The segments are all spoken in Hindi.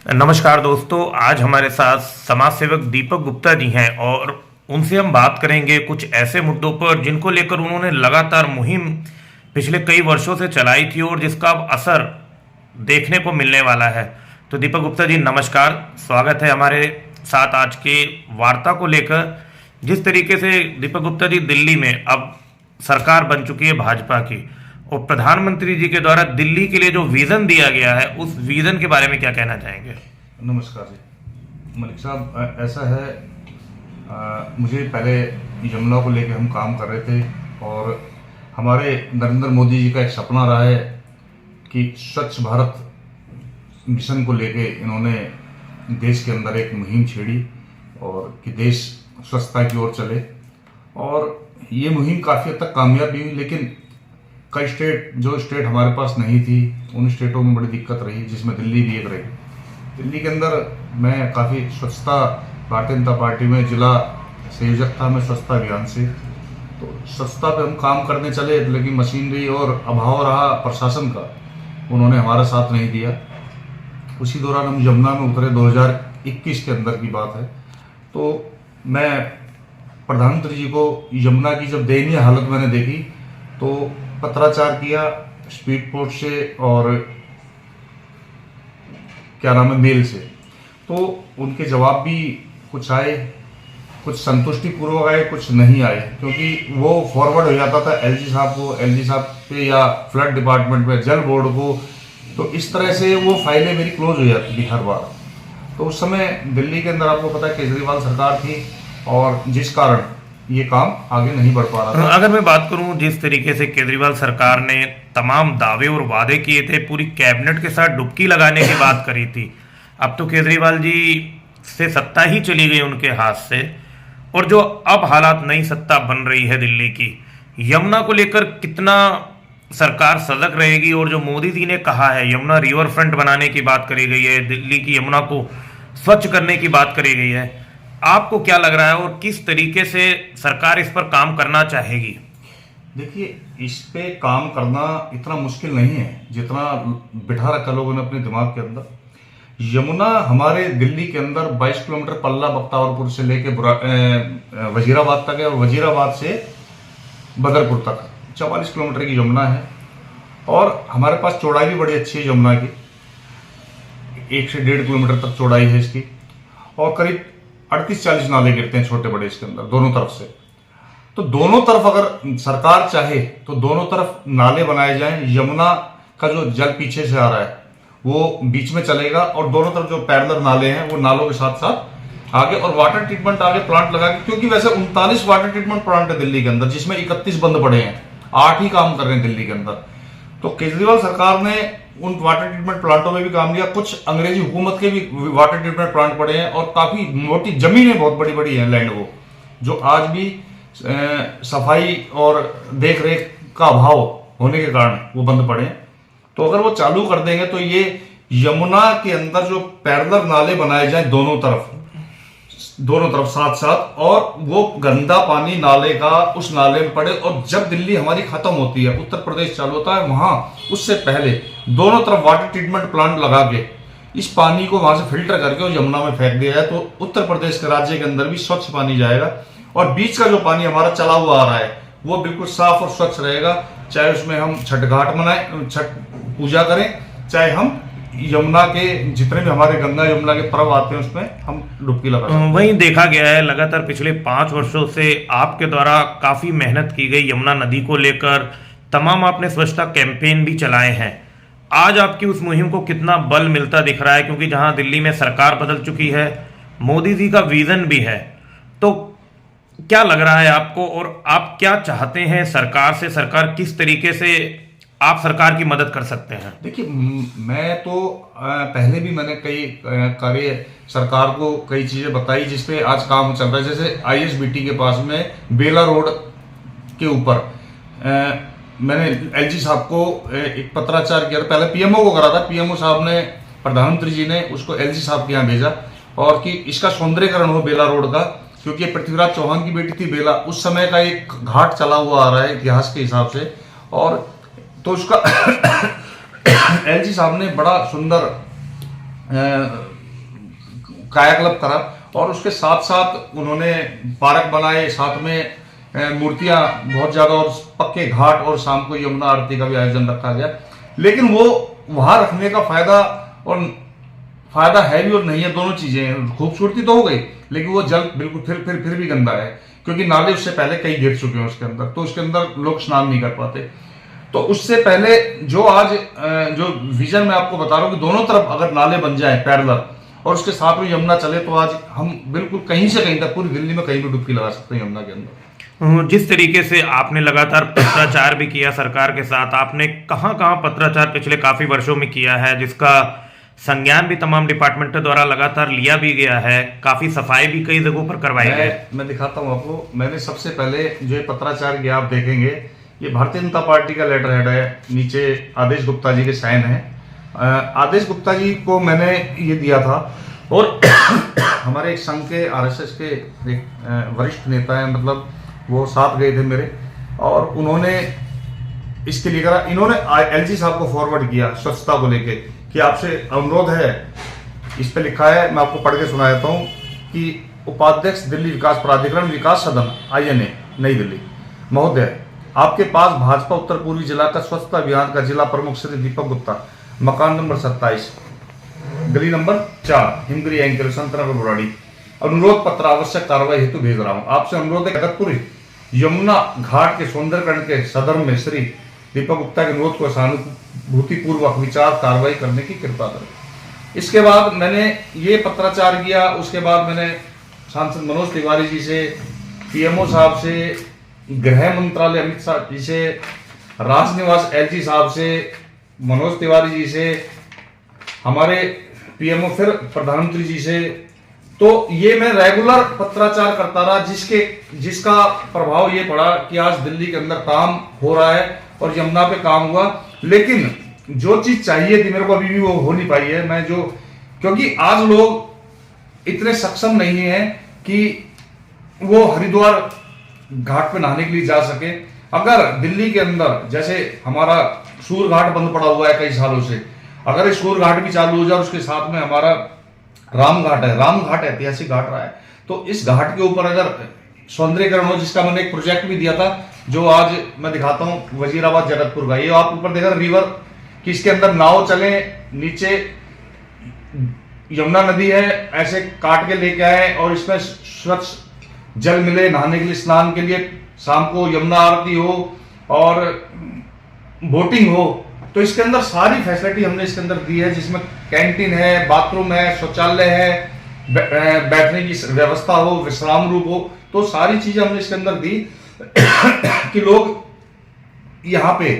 नमस्कार दोस्तों, आज हमारे साथ समाज सेवक दीपक गुप्ता जी हैं और उनसे हम बात करेंगे कुछ ऐसे मुद्दों पर जिनको लेकर उन्होंने लगातार मुहिम पिछले कई वर्षों से चलाई थी और जिसका अब असर देखने को मिलने वाला है। तो दीपक गुप्ता जी नमस्कार, स्वागत है हमारे साथ आज के वार्ता को लेकर। जिस तरीके से दीपक गुप्ता जी दिल्ली में अब सरकार बन चुकी है भाजपा की और प्रधानमंत्री जी के द्वारा दिल्ली के लिए जो विजन दिया गया है, उस विजन के बारे में क्या कहना चाहेंगे? नमस्कार जी मलिक साहब, ऐसा है मुझे पहले यमुना को लेकर हम काम कर रहे थे और हमारे नरेंद्र मोदी जी का एक सपना रहा है कि स्वच्छ भारत मिशन को लेके इन्होंने देश के अंदर एक मुहिम छेड़ी और कि देश स्वच्छता की ओर चले। और ये मुहिम काफ़ी हद तक कामयाब भी हुई, लेकिन कई स्टेट हमारे पास नहीं थी, उन स्टेटों में बड़ी दिक्कत रही, जिसमें दिल्ली भी एक रही। दिल्ली के अंदर मैं काफ़ी स्वच्छता भारतीय जनता पार्टी में जिला संयोजक था, मैं स्वच्छता अभियान से। तो स्वच्छता पे हम काम करने चले, लेकिन मशीनरी और अभाव रहा प्रशासन का, उन्होंने हमारा साथ नहीं दिया। उसी दौरान हम यमुना में उतरे, 2021 के अंदर की बात है। तो मैं प्रधानमंत्री जी को यमुना की जब दयनीय हालत मैंने देखी तो पत्राचार किया स्पीड पोस्ट से और क्या नाम है मेल से। तो उनके जवाब भी कुछ आए, कुछ संतुष्टि पूर्वक आए, कुछ नहीं आए, क्योंकि वो फॉरवर्ड हो जाता था एलजी साहब को, एलजी साहब पे या फ्लड डिपार्टमेंट पे, जल बोर्ड को। तो इस तरह से वो फाइलें मेरी क्लोज हो जाती थी हर बार। तो उस समय दिल्ली के अंदर आपको पता है केजरीवाल सरकार थी और जिस कारण ये काम आगे नहीं बढ़ पा रहा था। अगर मैं बात करूं, जिस तरीके से केजरीवाल सरकार ने तमाम दावे और वादे किए थे, पूरी कैबिनेट के साथ डुबकी लगाने की बात करी थी, अब तो केजरीवाल जी से सत्ता ही चली गई उनके हाथ से। और जो अब हालात नई सत्ता बन रही है दिल्ली की, यमुना को लेकर कितना सरकार सजग रहेगी? और जो मोदी जी ने कहा है यमुना रिवर फ्रंट बनाने की बात करी गई है, दिल्ली की यमुना को स्वच्छ करने की बात करी गई है, आपको क्या लग रहा है और किस तरीके से सरकार इस पर काम करना चाहेगी? देखिए, इस पे काम करना इतना मुश्किल नहीं है जितना बिठा रखा लोगों ने अपने दिमाग के अंदर। यमुना हमारे दिल्ली के अंदर 22 किलोमीटर पल्ला बख्तावरपुर से लेके वजीराबाद तक है और वजीराबाद से बदरपुर तक 44 किलोमीटर की यमुना है। और हमारे पास चौड़ाई भी बड़ी अच्छी है यमुना की, 1 से 1.5 किलोमीटर तक चौड़ाई है इसकी। और करीब 38-40 नाले गिरते हैं छोटे बड़े इसके अंदर दोनों तरफ से। तो दोनों तरफ अगर सरकार चाहे तो दोनों तरफ नाले बनाए जाएं, यमुना का जो जल पीछे से आ रहा है वो बीच में चलेगा और दोनों तरफ जो पैरेलल नाले हैं वो नालों के साथ साथ आगे, और वाटर ट्रीटमेंट आगे प्लांट लगा के, क्योंकि वैसे 39 वाटर ट्रीटमेंट प्लांट है दिल्ली के अंदर, जिसमें 31 बंद पड़े हैं, 8 ही काम कर रहे हैं दिल्ली के अंदर। तो केजरीवाल सरकार ने उन वाटर ट्रीटमेंट प्लांटों में भी काम लिया, कुछ अंग्रेजी हुकूमत के भी वाटर ट्रीटमेंट प्लांट पड़े हैं और काफी मोटी जमीनें बहुत बड़ी बड़ी हैं लैंड, वो जो आज भी सफाई और देख रेख का अभाव होने के कारण वो बंद पड़े हैं। तो अगर वो चालू कर देंगे तो ये यमुना के अंदर जो पैरेलल नाले बनाए जाए दोनों तरफ साथ साथ, और वो गंदा पानी नाले का उस नाले में पड़े, और जब दिल्ली हमारी खत्म होती है, उत्तर प्रदेश चालू होता है, वहां उससे पहले दोनों तरफ वाटर ट्रीटमेंट प्लांट लगा के इस पानी को वहां से फिल्टर करके और यमुना में फेंक दिया जाए, तो उत्तर प्रदेश के राज्य के अंदर भी स्वच्छ पानी जाएगा। और बीच का जो पानी हमारा चला हुआ आ रहा है वो बिल्कुल साफ और स्वच्छ रहेगा, चाहे उसमें हम छठ घाट मनाएं, छठ पूजा करें, चाहे हम यमुना के जितने भी हमारे गंगा यमुना के पर्व आते हैं उसमें हम डुबकी लगाते हैं। वहीं देखा गया है लगातार पिछले 5 वर्षों से आपके द्वारा काफी मेहनत की गई यमुना नदी को लेकर, तमाम आपने स्वच्छता कैंपेन भी चलाए हैं। आज आपकी उस मुहिम को कितना बल मिलता दिख रहा है? क्योंकि जहां दिल्ली में सरकार बदल चुकी है, मोदी जी का विजन भी है, तो क्या लग रहा है आपको और आप क्या चाहते हैं सरकार से? सरकार किस तरीके से आप सरकार की मदद कर सकते हैं? देखिए, मैं तो पहले भी मैंने कई कार्य सरकार को कई चीजें बताई जिसपे आज काम चल रहा है। जैसे आईएसबीटी के पास में बेला रोड के ऊपर मैंने एलजी साहब को एक पत्राचार किया, पहले पीएमओ को करा था, पीएमओ साहब ने, प्रधानमंत्री जी ने उसको एलजी साहब के यहाँ भेजा और कि इसका सौंदर्यकरण हो बेला रोड का, क्योंकि पृथ्वीराज चौहान की बेटी थी बेला, उस समय का एक घाट चला हुआ आ रहा है इतिहास के हिसाब से। और तो उसका एलजी साहब ने बड़ा सुंदर कायाकल्प करा, और उसके साथ साथ उन्होंने पार्क बनाए, साथ में मूर्तियां बहुत ज्यादा, और पक्के घाट, और शाम को यमुना आरती का भी आयोजन रखा गया। लेकिन वो वहां रखने का फायदा है भी और नहीं है, दोनों चीजें हैं। खूबसूरती तो हो गई, लेकिन वो जल बिल्कुल फिर भी गंदा है, क्योंकि नाले उससे पहले कई गिर चुके हैं उसके अंदर, तो उसके अंदर लोग स्नान नहीं कर पाते। तो उससे पहले जो आज जो विजन मैं आपको बता रहा हूँ कि दोनों तरफ अगर नाले बन जाए पैरेलल, और उसके साथ में यमुना चले, तो आज हम बिल्कुल कहीं से कहीं तक पूरी दिल्ली में कहीं भी डुबकी लगा सकते हैं यमुना के अंदर। जिस तरीके से आपने लगातार पत्राचार भी किया सरकार के साथ, आपने कहां कहां पत्राचार पिछले काफी वर्षों में किया है, जिसका संज्ञान भी तमाम डिपार्टमेंट द्वारा लगातार लिया भी गया है, काफी सफाई भी कई जगहों पर करवाई गई। मैं दिखाता हूँ आपको। मैंने सबसे पहले जो ये पत्राचार किया, आप देखेंगे ये भारतीय जनता पार्टी का लेटर हेड है, नीचे आदेश गुप्ता जी के साइन है। आदेश गुप्ता जी को मैंने ये दिया था, और हमारे एक संघ के आरएसएस के एक वरिष्ठ नेता है, मतलब वो साथ गए थे मेरे, और उन्होंने इसके लिए करा। इन्होंने एलजी साहब को फॉरवर्ड किया स्वच्छता को लेके कि आपसे अनुरोध है, इस पे लिखा है, मैं आपको पढ़ के सुना देता हूँ कि उपाध्यक्ष दिल्ली विकास प्राधिकरण विकास सदन INA नई दिल्ली महोदय, आपके पास भाजपा उत्तर पूर्वी जिला का स्वच्छता अभियान का जिला प्रमुख श्री दीपक गुप्ता, मकान नंबर 27, गली नंबर 4, हिमगिरी एंकर संतनगर बुराड़ी, अनुरोध पत्र आवश्यक कार्रवाई हेतु भेज रहा हूं। आपसे अनुरोध है अगतपुर यमुना घाट के सौंदर्यकरण के सदर में श्री दीपक गुप्ता के अनुरोध को सहानुभूतिपूर्वक विचार कार्रवाई करने की कृपा करें। इसके बाद मैंने ये पत्राचार किया। उसके बाद मैंने सांसद मनोज तिवारी जी से, PMO साहब से, गृह मंत्रालय अमित शाह जी से, राजनिवास LG साहब से, मनोज तिवारी जी से, हमारे PMO फिर प्रधानमंत्री जी से। तो ये मैं रेगुलर पत्राचार करता रहा, जिसका प्रभाव ये पड़ा कि आज दिल्ली के अंदर काम हो रहा है और यमुना पे काम हुआ। लेकिन जो चीज चाहिए थी मेरे को अभी भी वो हो नहीं पाई है। क्योंकि आज लोग इतने सक्षम नहीं है कि वो हरिद्वार घाट पे नहाने के लिए जा सके। अगर दिल्ली के अंदर जैसे हमारा सूर्य घाट बंद पड़ा हुआ है कई सालों से, अगर ये सूर्य घाट भी चालू हो जाए, उसके साथ में हमारा राम घाट ऐतिहासिक घाट रहा है, तो इस घाट के ऊपर अगर सौंदर्यीकरण हो, जिसका मैंने एक प्रोजेक्ट भी दिया था, जो आज मैं दिखाता हूं वजीराबाद जगतपुर का। ये आप ऊपर देखा रिवर कि इसके अंदर नाव चले, नीचे यमुना नदी है, ऐसे काट के लेके आए और इसमें स्वच्छ जल मिले नहाने के लिए, स्नान के लिए, शाम को यमुना आरती हो और बोटिंग हो। तो इसके अंदर सारी फैसिलिटी हमने इसके अंदर दी है, जिसमें कैंटीन है, बाथरूम है, शौचालय है, बैठने की व्यवस्था हो, विश्राम रूप हो। तो सारी चीजें हमने इसके अंदर दी कि लोग यहाँ पे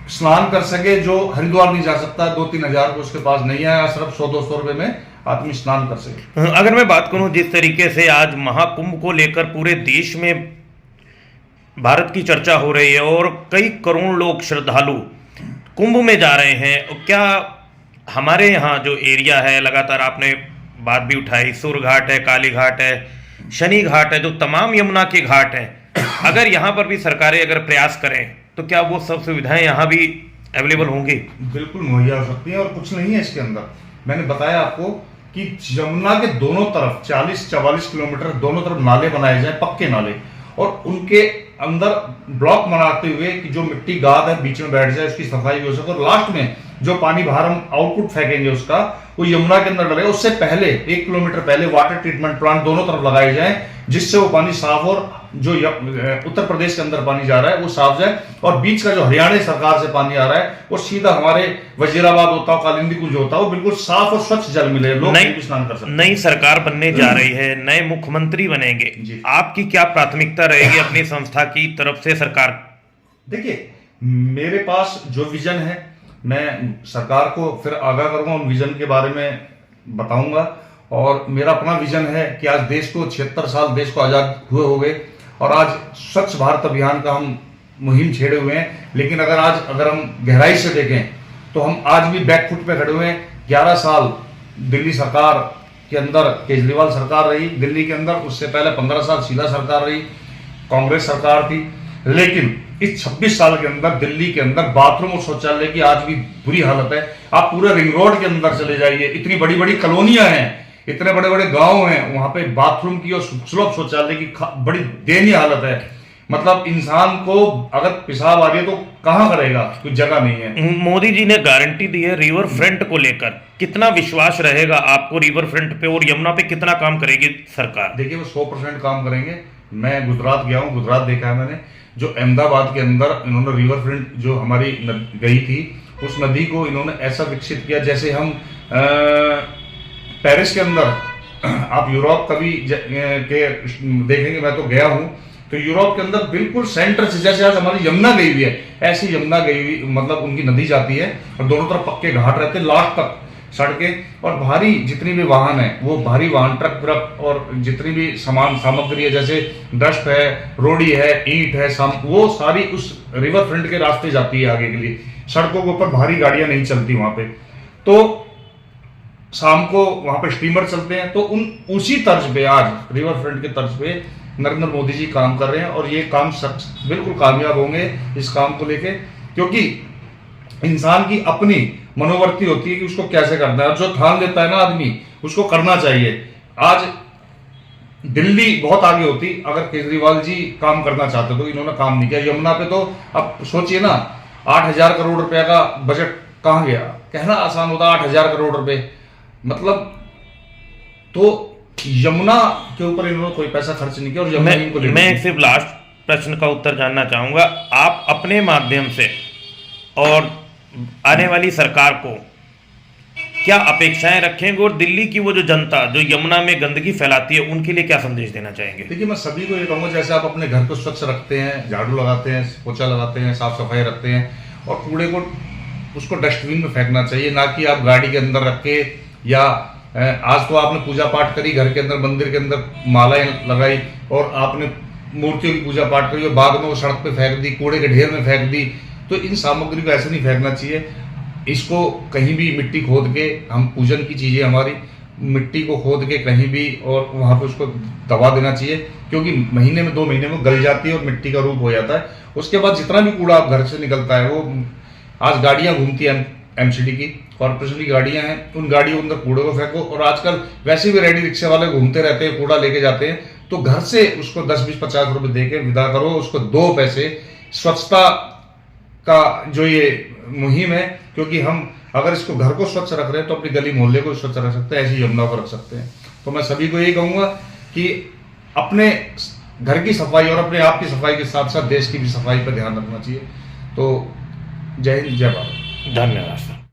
स्नान कर सके, जो हरिद्वार नहीं जा सकता, 2-3 हजार को उसके पास नहीं है, सिर्फ 100-200 रुपए में आदमी स्नान कर सके। अगर मैं बात करूं जिस तरीके से आज महाकुंभ को लेकर पूरे देश में भारत की चर्चा हो रही है और कई करोड़ लोग श्रद्धालु कुंभ में जा रहे हैं, क्या हमारे यहाँ जो एरिया है, लगातार आपने बात भी उठाई, सूर्य घाट है, काली घाट है, शनि घाट है, जो तमाम यमुना के घाट हैं, अगर यहाँ पर भी सरकारें अगर प्रयास करें तो क्या वो सब सुविधाएं यहाँ भी अवेलेबल होंगी? बिल्कुल मुहैया हो सकती है, और कुछ नहीं है इसके अंदर। मैंने बताया आपको कि यमुना के दोनों तरफ 40-44 किलोमीटर दोनों तरफ नाले बनाए जाए, पक्के नाले, और उनके अंदर ब्लॉक बनाते हुए कि जो मिट्टी गाद है बीच में बैठ जाए, उसकी सफाई भी हो सके, और लास्ट में जो पानी बाहर हम आउटपुट फेंकेंगे उसका, वो यमुना के अंदर डलेगा। उससे पहले 1 किलोमीटर पहले वाटर ट्रीटमेंट प्लांट दोनों तरफ लगाए जाए, जिससे वो पानी साफ, और जो उत्तर प्रदेश के अंदर पानी जा रहा है वो साफ जाए, और बीच का जो हरियाणा सरकार से पानी आ रहा है वो सीधा हमारे वजीराबाद होता हो, कालिंदी कुंज होता हो, बिल्कुल साफ और स्वच्छ जल मिले, लोग भी स्नान कर सकते। नई सरकार बनने जा रही है, नए मुख्यमंत्री बनेंगे, आपकी क्या प्राथमिकता रहेगी अपनी संस्था की तरफ से? सरकार, देखिए मेरे पास जो विजन है, मैं सरकार को फिर आगाह करूंगा, उन विजन के बारे में बताऊंगा। और मेरा अपना विजन है कि आज देश को 76 साल देश को आजाद हुए हो गए, और आज स्वच्छ भारत अभियान का हम मुहिम छेड़े हुए हैं। लेकिन अगर हम गहराई से देखें तो हम आज भी बैकफुट पे खड़े हुए हैं। 11 साल दिल्ली सरकार के अंदर केजरीवाल सरकार रही दिल्ली के अंदर, उससे पहले 15 साल शीला सरकार रही, कांग्रेस सरकार थी। लेकिन इस 26 साल के अंदर दिल्ली के अंदर बाथरूम और शौचालय की आज भी बुरी हालत है। आप पूरे रिंग रोड के अंदर चले जाइए, इतनी बड़ी बड़ी कॉलोनियां हैं इतने बड़े बड़े गांव हैं, वहां पे बाथरूम की और सुलभ शौचालय की बड़ी दयनीय हालत है। मतलब इंसान को अगर पेशाब आ रही है तो कहाँ करेगा, कोई जगह नहीं है। मोदी जी ने गारंटी दी है रिवर फ्रंट को लेकर, कितना विश्वास रहेगा आपको रिवर फ्रंट पे, और यमुना पे कितना काम करेगी सरकार? देखिए वो 100% काम करेंगे। मैं गुजरात गया हूँ, गुजरात देखा है मैंने। जो अहमदाबाद के अंदर इन्होंने रिवर फ्रंट जो हमारी गई थी, उस नदी को इन्होंने ऐसा विकसित किया जैसे हम पेरिस के अंदर आप यूरोप कभी के देखेंगे, मैं तो गया हूं, तो यूरोप के अंदर बिल्कुल सेंटर से जैसे आज हमारी यमुना गई हुई है, ऐसी यमुना गई हुई, मतलब उनकी नदी जाती है और दोनों तरफ पक्के घाट रहते हैं, लास्ट तक सड़कें, और भारी जितनी भी वाहन है, वो भारी वाहन, ट्रक और जितनी भी सामान सामग्री है, जैसे डस्ट है, रोड़ी है, ईंट है, वो सारी उस रिवर फ्रंट के रास्ते जाती है आगे के लिए। सड़कों के ऊपर भारी गाड़ियां नहीं चलती वहां पे। तो शाम को वहां पे स्टीमर चलते हैं। तो उसी तर्ज पे आज रिवर फ्रंट के तर्ज पे नरेंद्र मोदी जी काम कर रहे हैं, और ये काम बिल्कुल कामयाब होंगे इस काम को लेके, क्योंकि इंसान की अपनी मनोवृत्ति होती है कि उसको कैसे करना है, और जो ठान लेता है ना आदमी, उसको करना चाहिए। आज दिल्ली बहुत आगे होती अगर केजरीवाल जी काम करना चाहते, तो इन्होंने काम नहीं किया। यमुना पे तो अब सोचिए ना, 8,000 करोड़ रुपए का बजट कहां गया। कहना आसान होता 8,000 करोड़ रुपए, मतलब तो यमुना के ऊपर इन्होंने कोई पैसा खर्च नहीं किया। और यमुना इनको मैं एक सिर्फ लास्ट प्रश्न का उत्तर जानना चाहूंगा, आप अपने माध्यम से और आने वाली सरकार को क्या अपेक्षाएं रखेंगे, और दिल्ली की वो जो जनता जो यमुना में गंदगी फैलाती है, उनके लिए क्या संदेश देना चाहेंगे? देखिए मैं सभी को ये कहूंगा, जैसे आप अपने घर को स्वच्छ रखते हैं, झाड़ू लगाते हैं, पोछा लगाते हैं, साफ सफाई रखते हैं, और कूड़े को उसको डस्टबिन में फेंकना चाहिए, ना कि आप गाड़ी के अंदर रख के, या आज तो आपने पूजा पाठ करी घर के अंदर, मंदिर के अंदर मालाएं लगाई और आपने मूर्तियों की पूजा पाठ करी और बाद में वो सड़क पे फेंक दी, कूड़े के ढेर में फेंक दी। तो इन सामग्री को ऐसे नहीं फेंकना चाहिए। इसको कहीं भी मिट्टी खोद के, हम पूजन की चीजें हमारी मिट्टी को खोद के कहीं भी, और वहां पे उसको दबा देना चाहिए, क्योंकि महीने में 2 महीने में गल जाती है और मिट्टी का रूप हो जाता है। उसके बाद जितना भी कूड़ा आप घर से निकलता है, वो आज गाड़ियां घूमती हैं एमसीडी की, कॉर्पोरेशन की गाड़ियां हैं, उन गाड़ियों के अंदर कूड़े को फेंको। और आजकल वैसे भी रेडी रिक्शे वाले घूमते रहते हैं, कूड़ा लेके जाते हैं, तो घर से उसको 10, 20, 50 रुपए दे के विदा करो, उसको 2 पैसे। स्वच्छता का जो ये मुहिम है, क्योंकि हम अगर इसको घर को स्वच्छ रख रहे हैं तो अपनी गली मोहल्ले को स्वच्छ रख सकते हैं, ऐसी यमुना को रख सकते हैं। तो मैं सभी को यही कहूंगा कि अपने घर की सफाई और अपने आप की सफाई के साथ साथ देश की भी सफाई पर ध्यान रखना चाहिए। तो जय हिंद, जय भारत। धन्यवाद सर।